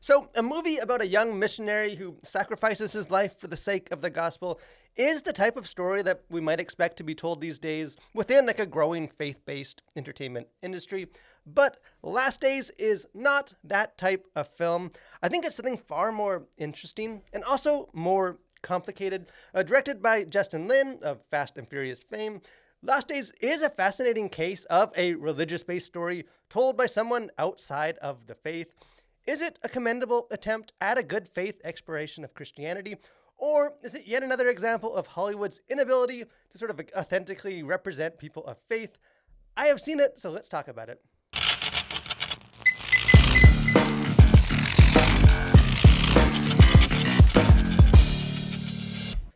So, a movie about a young missionary who sacrifices his life for the sake of the gospel is the type of story that we might expect to be told these days within like a growing faith-based entertainment industry. But Last Days is not that type of film. I think it's something far more interesting and also more complicated. Directed by Justin Lin of Fast and Furious fame, Last Days is a fascinating case of a religious-based story told by someone outside of the faith. Is it a commendable attempt at a good faith exploration of Christianity? Or is it yet another example of Hollywood's inability to sort of authentically represent people of faith? I have seen it, so let's talk about it.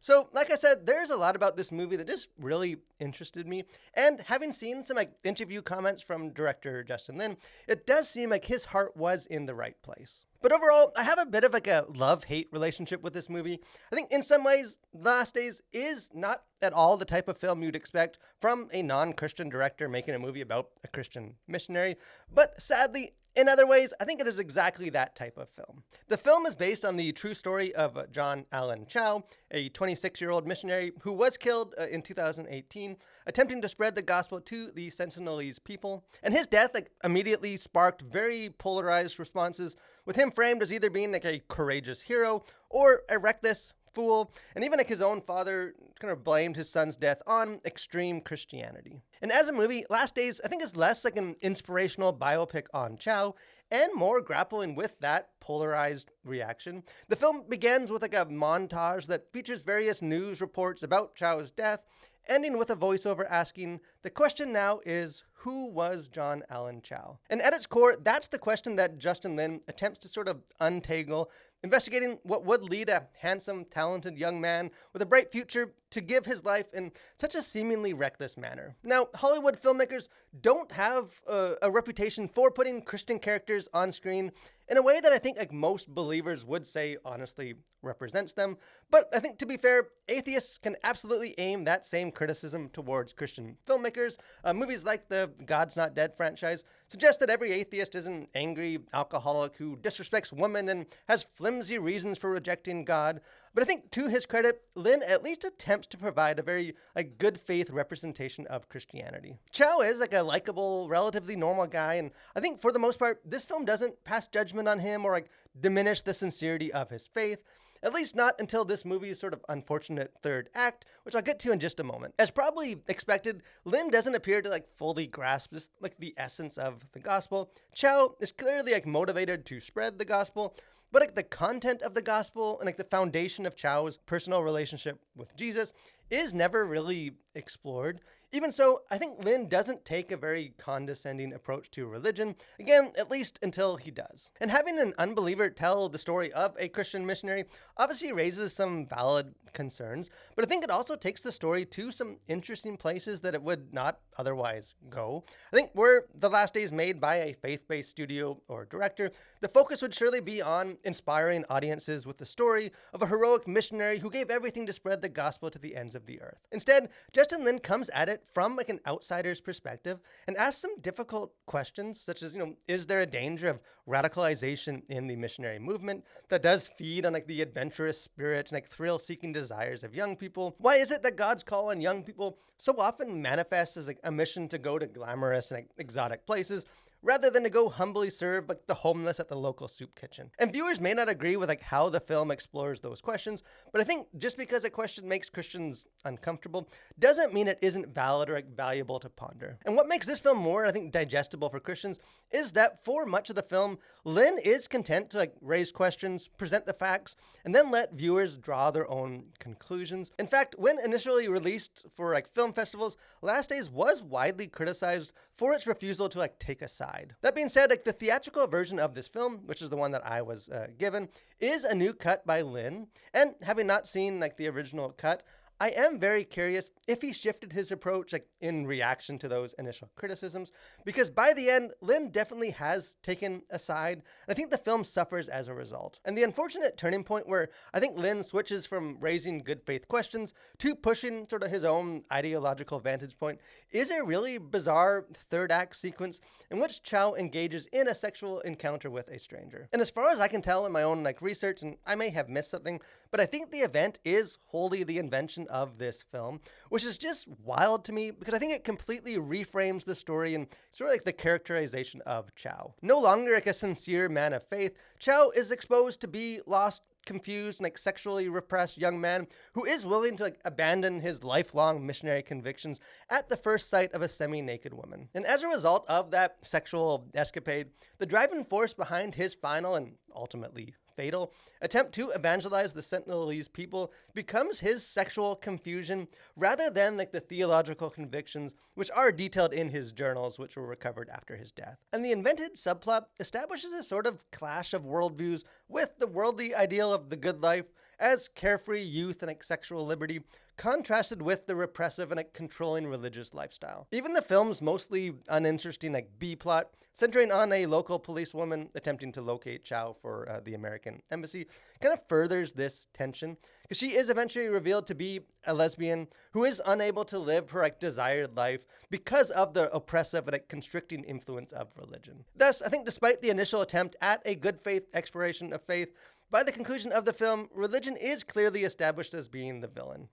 So, like I said, there's a lot about this movie that just really interested me. And having seen some interview comments from director Justin Lin, it does seem like his heart was in the right place. But overall, I have a bit of a love-hate relationship with this movie. I think in some ways, Last Days is not at all the type of film you'd expect from a non-Christian director making a movie about a Christian missionary. But sadly, in other ways, I think it is exactly that type of film. The film is based on the true story of John Allen Chau, a 26-year-old missionary who was killed in 2018, attempting to spread the gospel to the Sentinelese people. And his death immediately sparked very polarized responses, with him framed as either being a courageous hero or a reckless fool, and even his own father kind of blamed his son's death on extreme Christianity. And as a movie, Last Days, I think, is less like an inspirational biopic on Chau and more grappling with that polarized reaction. The film begins with a montage that features various news reports about Chau's death, ending with a voiceover asking, "The question now is, who was John Allen Chau?" And at its core, that's the question that Justin Lin attempts to sort of untangle, investigating what would lead a handsome, talented young man with a bright future to give his life in such a seemingly reckless manner. Now, Hollywood filmmakers don't have a reputation for putting Christian characters on screen in a way that I think most believers would say honestly represents them. But I think, to be fair, atheists can absolutely aim that same criticism towards Christian filmmakers. Movies like the God's Not Dead franchise suggest that every atheist is an angry alcoholic who disrespects women and has flimsy reasons for rejecting God. But I think, to his credit, Lin at least attempts to provide a very good faith representation of Christianity. Chau is a likable, relatively normal guy, and I think for the most part, this film doesn't pass judgment on him or diminish the sincerity of his faith. At least not until this movie's sort of unfortunate third act, which I'll get to in just a moment. As probably expected, Lin doesn't appear to fully grasp just the essence of the gospel. Chau is clearly motivated to spread the gospel, but the content of the gospel and the foundation of Chau's personal relationship with Jesus is never really explored. Even so, I think Lin doesn't take a very condescending approach to religion, again, at least until he does. And having an unbeliever tell the story of a Christian missionary obviously raises some valid concerns, but I think it also takes the story to some interesting places that it would not otherwise go. I think were The Last Days made by a faith-based studio or director, the focus would surely be on inspiring audiences with the story of a heroic missionary who gave everything to spread the gospel to the ends of the earth. Instead, Justin Lin comes at it from an outsider's perspective and asks some difficult questions, such as, is there a danger of radicalization in the missionary movement that does feed on the adventurous spirit and thrill-seeking desires of young people? Why is it that God's call on young people so often manifests as a mission to go to glamorous and exotic places, rather than to go humbly serve the homeless at the local soup kitchen? And viewers may not agree with how the film explores those questions, but I think just because a question makes Christians uncomfortable doesn't mean it isn't valid or valuable to ponder. And what makes this film more, I think, digestible for Christians is that for much of the film, Lin is content to raise questions, present the facts, and then let viewers draw their own conclusions. In fact, when initially released for film festivals, Last Days was widely criticized for its refusal to take a side. That being said, the theatrical version of this film, which is the one that I was given, is a new cut by Lin. And having not seen the original cut, I am very curious if he shifted his approach in reaction to those initial criticisms, because by the end, Lin definitely has taken a side, and I think the film suffers as a result. And the unfortunate turning point where I think Lin switches from raising good faith questions to pushing sort of his own ideological vantage point is a really bizarre third act sequence in which Chow engages in a sexual encounter with a stranger. And as far as I can tell in my own research, and I may have missed something, but I think the event is wholly the invention of this film, which is just wild to me because I think it completely reframes the story and sort of the characterization of Chow. No longer a sincere man of faith, Chow is exposed to be lost, confused, and sexually repressed young man who is willing to abandon his lifelong missionary convictions at the first sight of a semi-naked woman. And as a result of that sexual escapade, the driving force behind his final and ultimately fatal attempt to evangelize the Sentinelese people becomes his sexual confusion rather than the theological convictions which are detailed in his journals, which were recovered after his death. And the invented subplot establishes a sort of clash of worldviews with the worldly ideal of the good life as carefree youth and sexual liberty contrasted with the repressive and controlling religious lifestyle. Even the film's mostly uninteresting B-plot, centering on a local policewoman attempting to locate Chow for the American embassy, kind of furthers this tension, because she is eventually revealed to be a lesbian who is unable to live her desired life because of the oppressive and constricting influence of religion. Thus, I think despite the initial attempt at a good faith exploration of faith, by the conclusion of the film, religion is clearly established as being the villain.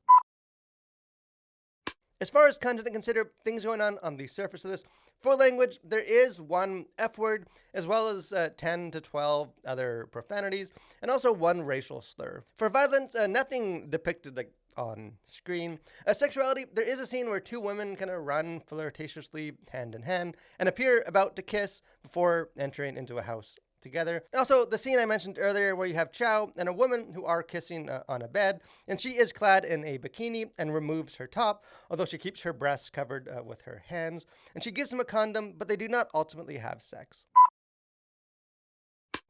As far as content to consider, things going on the surface of this, for language, there is one F word, as well as 10 to 12 other profanities, and also one racial slur. For violence, nothing depicted on screen. Sexuality, there is a scene where two women kind of run flirtatiously hand in hand and appear about to kiss before entering into a house together. Also, the scene I mentioned earlier where you have Chow and a woman who are kissing on a bed, and she is clad in a bikini and removes her top, although she keeps her breasts covered with her hands, and she gives him a condom, but they do not ultimately have sex.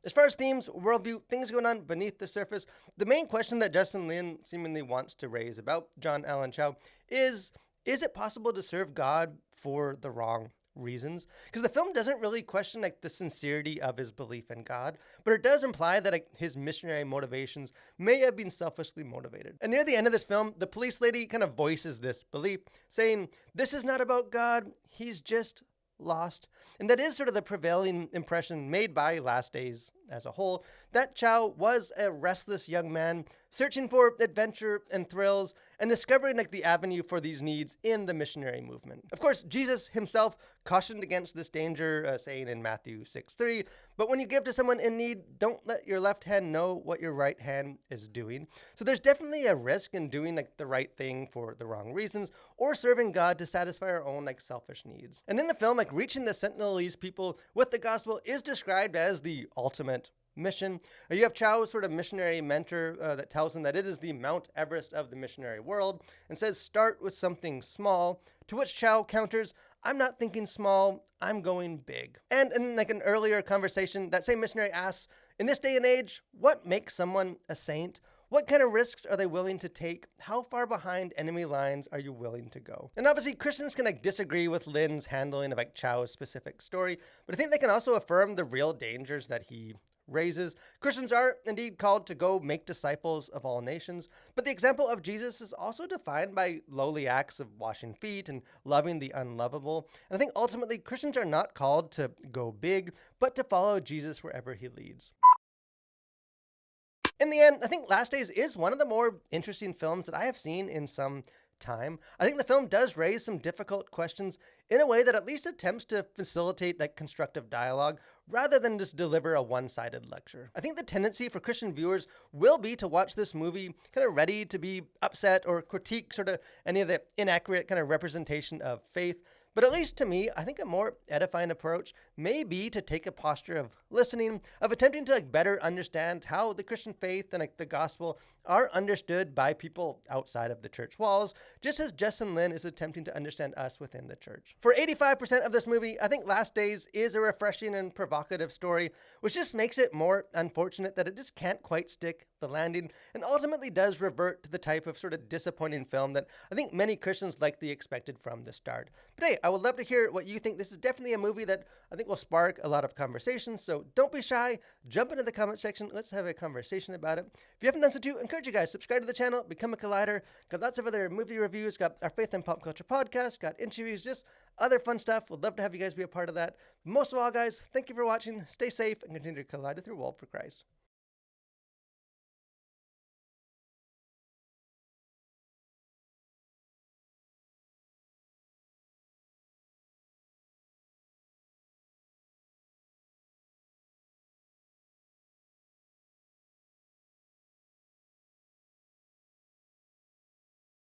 As far as themes, worldview, things going on beneath the surface, the main question that Justin Lin seemingly wants to raise about John Allen Chow is it possible to serve God for the wrong reasons? Because the film doesn't really question the sincerity of his belief in God, but it does imply that his missionary motivations may have been selfishly motivated. And near the end of this film, the police lady kind of voices this belief, saying, "This is not about God, he's just lost." And that is sort of the prevailing impression made by Last Days as a whole, that Chow was a restless young man searching for adventure and thrills and discovering the avenue for these needs in the missionary movement. Of course, Jesus himself cautioned against this danger, saying in Matthew 6:3, "But when you give to someone in need, don't let your left hand know what your right hand is doing." So there's definitely a risk in doing the right thing for the wrong reasons or serving God to satisfy our own selfish needs. And in the film, reaching the Sentinelese people with the gospel is described as the ultimate mission. You have Chow's sort of missionary mentor that tells him that it is the Mount Everest of the missionary world and says, "Start with something small," to which Chow counters, "I'm not thinking small, I'm going big." And in an earlier conversation, that same missionary asks, in this day and age, what makes someone a saint? What kind of risks are they willing to take? How far behind enemy lines are you willing to go? And obviously, Christians can disagree with Lin's handling of Chow's specific story, but I think they can also affirm the real dangers that he raises. Christians are indeed called to go make disciples of all nations, but the example of Jesus is also defined by lowly acts of washing feet and loving the unlovable. And I think ultimately Christians are not called to go big, but to follow Jesus wherever he leads. In the end, I think Last Days is one of the more interesting films that I have seen in some time. I think the film does raise some difficult questions in a way that at least attempts to facilitate constructive dialogue rather than just deliver a one-sided lecture. I think the tendency for Christian viewers will be to watch this movie kind of ready to be upset or critique sort of any of the inaccurate kind of representation of faith. But at least to me, I think a more edifying approach may be to take a posture of listening, of attempting to better understand how the Christian faith and the gospel are understood by people outside of the church walls, just as Justin Lin is attempting to understand us within the church. For 85% of this movie, I think Last Days is a refreshing and provocative story, which just makes it more unfortunate that it just can't quite stick the landing and ultimately does revert to the type of sort of disappointing film that I think many Christians likely expected from the start. But hey, I would love to hear what you think. This is definitely a movie that I think will spark a lot of conversations, so don't be shy. Jump into the comment section. Let's have a conversation about it. If you haven't done so too, encourage you guys, subscribe to the channel, become a Collider. Got lots of other movie reviews, got our Faith and Pop Culture podcast, got interviews, just other fun stuff. Would love to have you guys be a part of that. Most of all, guys, thank you for watching. Stay safe and continue to collide with your world for Christ.